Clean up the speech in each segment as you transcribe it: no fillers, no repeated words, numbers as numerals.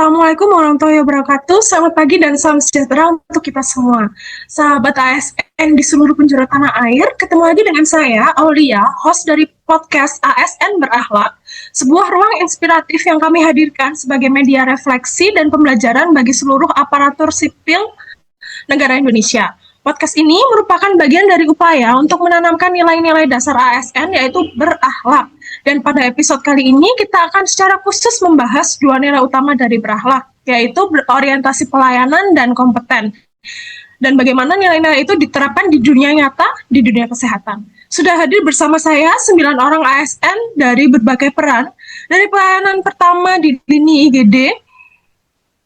Assalamualaikum warahmatullahi wabarakatuh. Selamat pagi dan salam sejahtera untuk kita semua. Sahabat ASN di seluruh penjuru tanah air, ketemu lagi dengan saya, Aulia, host dari podcast ASN Berakhlak, sebuah ruang inspiratif yang kami hadirkan sebagai media refleksi dan pembelajaran bagi seluruh aparatur sipil negara Indonesia. Podcast ini merupakan bagian dari upaya untuk menanamkan nilai-nilai dasar ASN, yaitu berakhlak. Dan pada episode kali ini kita akan secara khusus membahas dua nilai utama dari berakhlak, yaitu berorientasi pelayanan dan kompeten. Dan bagaimana nilai-nilai itu diterapkan di dunia nyata, di dunia kesehatan. Sudah hadir bersama saya 9 orang ASN dari berbagai peran, dari pelayanan pertama di lini IGD,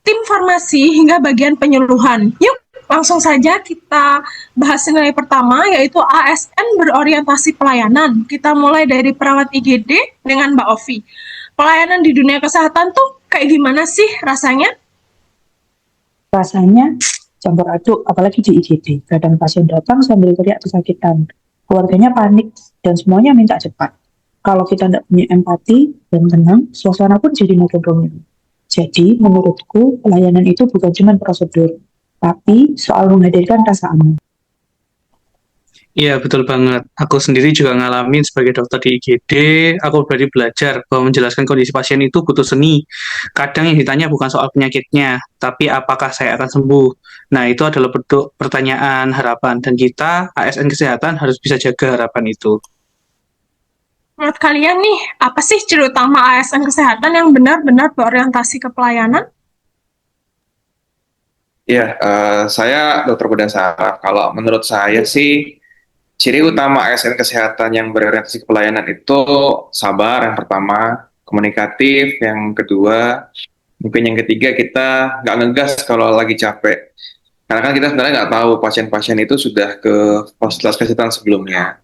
tim farmasi hingga bagian penyuluhan. Yuk, langsung saja kita bahas nilai pertama, yaitu ASN berorientasi pelayanan. Kita mulai dari perawat IGD dengan Mbak Ovi. Pelayanan di dunia kesehatan tuh kayak gimana sih rasanya? Rasanya campur aduk, apalagi di IGD. Kadang pasien datang sambil teriak kesakitan. Keluarganya panik dan semuanya minta cepat. Kalau kita tidak punya empati dan tenang, suasana pun jadi makin rumit. Jadi, menurutku, pelayanan itu bukan cuma prosedur, tapi soal menghadirkan rasa aman. Iya, betul banget. Aku sendiri juga ngalamin sebagai dokter di IGD, aku pribadi belajar bahwa menjelaskan kondisi pasien itu butuh seni. Kadang yang ditanya bukan soal penyakitnya, tapi apakah saya akan sembuh. Nah, itu adalah bentuk pertanyaan, harapan, dan kita, ASN Kesehatan, harus bisa jaga harapan itu. Menurut kalian nih, apa sih ciri utama ASN Kesehatan yang benar-benar berorientasi ke pelayanan? Ya, saya Dr. Budan Saraf. Kalau menurut saya sih, ciri utama ASN Kesehatan yang berorientasi ke pelayanan itu sabar yang pertama, komunikatif yang kedua, mungkin yang ketiga kita nggak ngegas kalau lagi capek. Karena kan kita sebenarnya nggak tahu pasien-pasien itu sudah ke fasilitas kesehatan sebelumnya.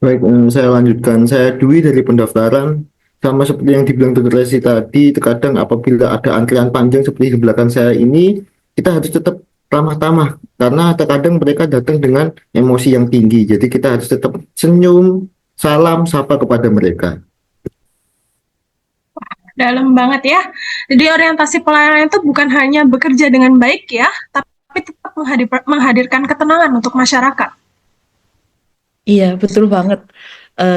Baik, saya lanjutkan. Saya Dwi dari pendaftaran. Sama seperti yang dibilang Dr. Resi tadi, terkadang apabila ada antrian panjang seperti di belakang saya ini, kita harus tetap ramah tamah. Karena terkadang mereka datang dengan emosi yang tinggi. Jadi kita harus tetap senyum, salam, sapa kepada mereka. Dalam banget ya. Jadi orientasi pelayanan itu bukan hanya bekerja dengan baik ya, tapi tetap menghadirkan ketenangan untuk masyarakat. Iya, betul banget.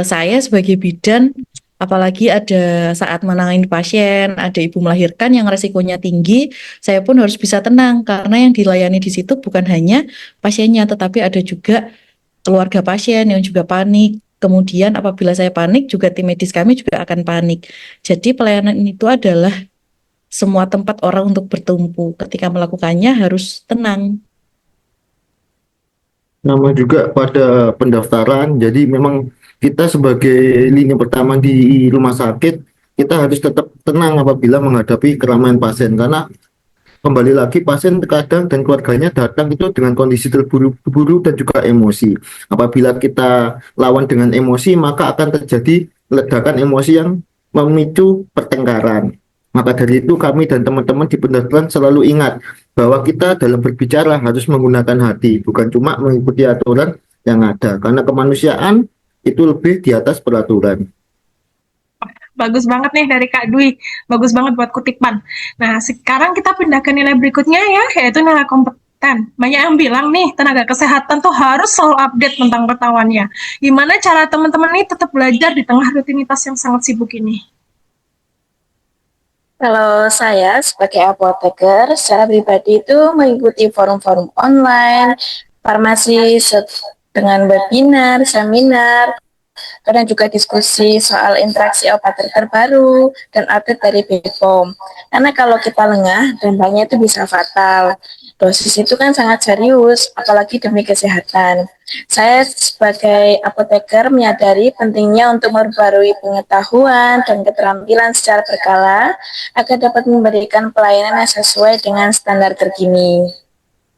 Saya sebagai bidan, apalagi ada saat menangani pasien, ada ibu melahirkan yang resikonya tinggi, saya pun harus bisa tenang karena yang dilayani di situ bukan hanya pasiennya, tetapi ada juga keluarga pasien yang juga panik. Kemudian apabila saya panik, juga tim medis kami juga akan panik. Jadi pelayanan itu adalah semua tempat orang untuk bertumpu. Ketika melakukannya harus tenang. Nama juga pada pendaftaran. Jadi memang kita sebagai lini pertama di rumah sakit, kita harus tetap tenang apabila menghadapi keramaian pasien. Karena kembali lagi pasien terkadang dan keluarganya datang itu dengan kondisi terburu-buru dan juga emosi. Apabila kita lawan dengan emosi, maka akan terjadi ledakan emosi yang memicu pertengkaran. Maka dari itu kami dan teman-teman di pendaftaran selalu ingat bahwa kita dalam berbicara harus menggunakan hati, bukan cuma mengikuti aturan yang ada. Karena kemanusiaan itu lebih di atas peraturan. Bagus banget nih dari Kak Dwi. Bagus banget buat kutipan. Nah, sekarang kita pindah ke nilai berikutnya ya, yaitu nilai kompeten. Banyak yang bilang nih, tenaga kesehatan tuh harus selalu update tentang pengetahuannya. Gimana cara teman-teman nih tetap belajar di tengah rutinitas yang sangat sibuk ini? Kalau saya sebagai apoteker, secara pribadi itu mengikuti forum-forum online, farmasi dengan webinar, seminar, kadang juga diskusi soal interaksi obat terbaru dan update dari BPOM. Karena kalau kita lengah, dampaknya itu bisa fatal. Dosis itu kan sangat serius, apalagi demi kesehatan. Saya sebagai apoteker menyadari pentingnya untuk memperbarui pengetahuan dan keterampilan secara berkala agar dapat memberikan pelayanan yang sesuai dengan standar terkini.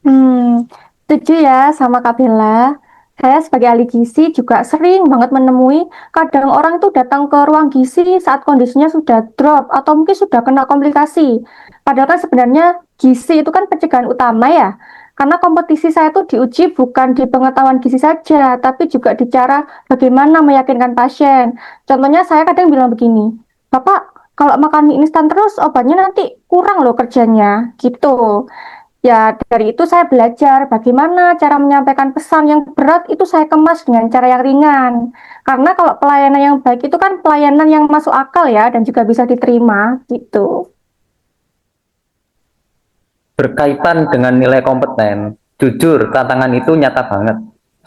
Setuju ya sama Kak Bella. Saya sebagai ahli gizi juga sering banget menemui kadang orang itu datang ke ruang gizi saat kondisinya sudah drop atau mungkin sudah kena komplikasi. Padahal kan sebenarnya gizi itu kan pencegahan utama ya. Karena kompetisi saya tuh diuji bukan di pengetahuan gizi saja, tapi juga di cara bagaimana meyakinkan pasien. Contohnya saya kadang bilang begini, Bapak, Kalau makan mie instan terus, obatnya nanti kurang loh kerjanya, gitu. Ya, dari itu saya belajar bagaimana cara menyampaikan pesan yang berat itu saya kemas dengan cara yang ringan. Karena kalau pelayanan yang baik itu kan pelayanan yang masuk akal ya, dan juga bisa diterima, gitu. Berkaitan dengan nilai kompeten, jujur tantangan itu nyata banget.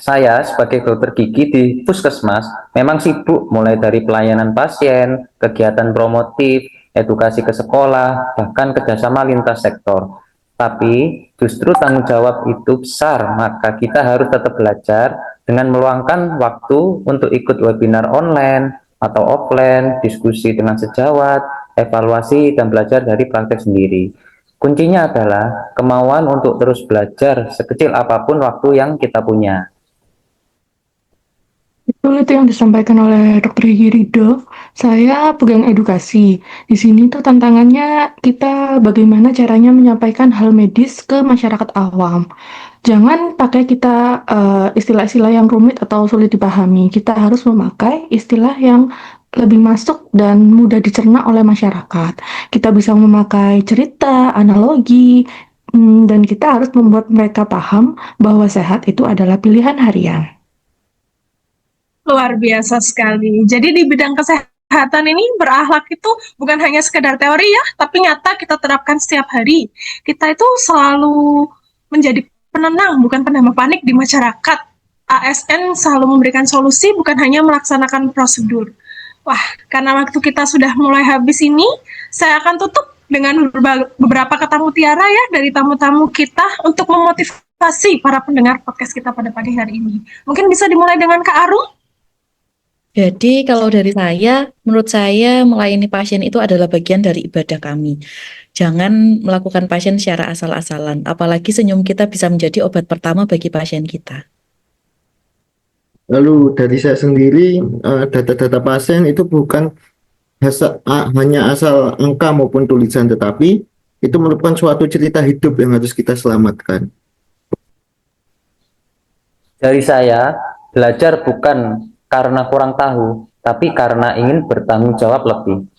Saya sebagai dokter gigi di puskesmas memang sibuk mulai dari pelayanan pasien, kegiatan promotif, edukasi ke sekolah, bahkan kerjasama lintas sektor. Tapi justru tanggung jawab itu besar, maka kita harus tetap belajar dengan meluangkan waktu untuk ikut webinar online atau offline, diskusi dengan sejawat, evaluasi dan belajar dari praktek sendiri. Kuncinya adalah kemauan untuk terus belajar sekecil apapun waktu yang kita punya. Betul itu yang disampaikan oleh Dr. Gigi Ridho. Saya pegang edukasi. Di sini tuh tantangannya kita bagaimana caranya menyampaikan hal medis ke masyarakat awam. Jangan pakai kita istilah-istilah yang rumit atau sulit dipahami. Kita harus memakai istilah yang lebih masuk dan mudah dicerna oleh masyarakat. Kita bisa memakai cerita, analogi, dan kita harus membuat mereka paham bahwa sehat itu adalah pilihan harian. Luar biasa sekali. Jadi di bidang kesehatan ini berakhlak itu bukan hanya sekedar teori ya, tapi nyata kita terapkan setiap hari. Kita itu selalu menjadi penenang, bukan penambah panik di masyarakat. ASN selalu memberikan solusi, bukan hanya melaksanakan prosedur. Wah, karena waktu kita sudah mulai habis ini, saya akan tutup dengan beberapa kata mutiara ya dari tamu-tamu kita untuk memotivasi para pendengar podcast kita pada pagi hari ini. Mungkin bisa dimulai dengan Kak Arum? Jadi kalau dari saya, menurut saya melayani pasien itu adalah bagian dari ibadah kami. Jangan melakukan pasien secara asal-asalan, apalagi senyum kita bisa menjadi obat pertama bagi pasien kita. Lalu dari saya sendiri, data-data pasien itu bukan hanya asal angka maupun tulisan, tetapi itu merupakan suatu cerita hidup yang harus kita selamatkan. Dari saya, belajar bukan karena kurang tahu, tapi karena ingin bertanggung jawab lebih.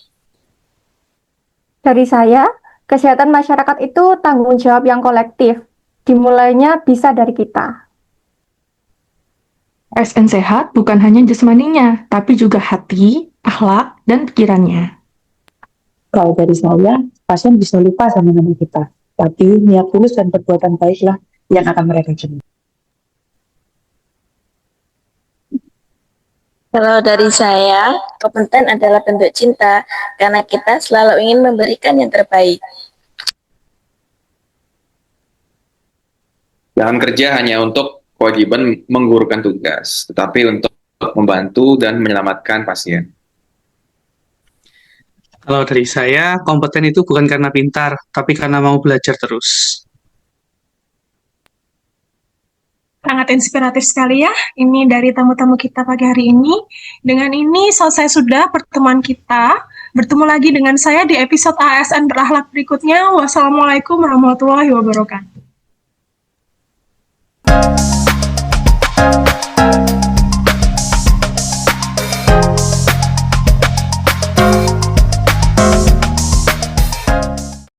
Dari saya, kesehatan masyarakat itu tanggung jawab yang kolektif. Dimulainya bisa dari kita. ASN sehat bukan hanya jasmaninya, tapi juga hati, akhlak, dan pikirannya. Kalau dari saya, pasien bisa lupa sama nama kita, tapi niat tulus dan perbuatan baiklah yang akan mereka cari. Kalau dari saya, kompeten adalah bentuk cinta karena kita selalu ingin memberikan yang terbaik. Jangan kerja hanya untuk kewajiban menggugurkan tugas, tetapi untuk membantu dan menyelamatkan pasien. Kalau dari saya, kompeten itu bukan karena pintar, tapi karena mau belajar terus. Sangat inspiratif sekali ya, ini dari tamu-tamu kita pagi hari ini. Dengan ini selesai sudah pertemuan kita. Bertemu lagi dengan saya di episode ASN Berakhlak berikutnya. Wassalamualaikum warahmatullahi wabarakatuh.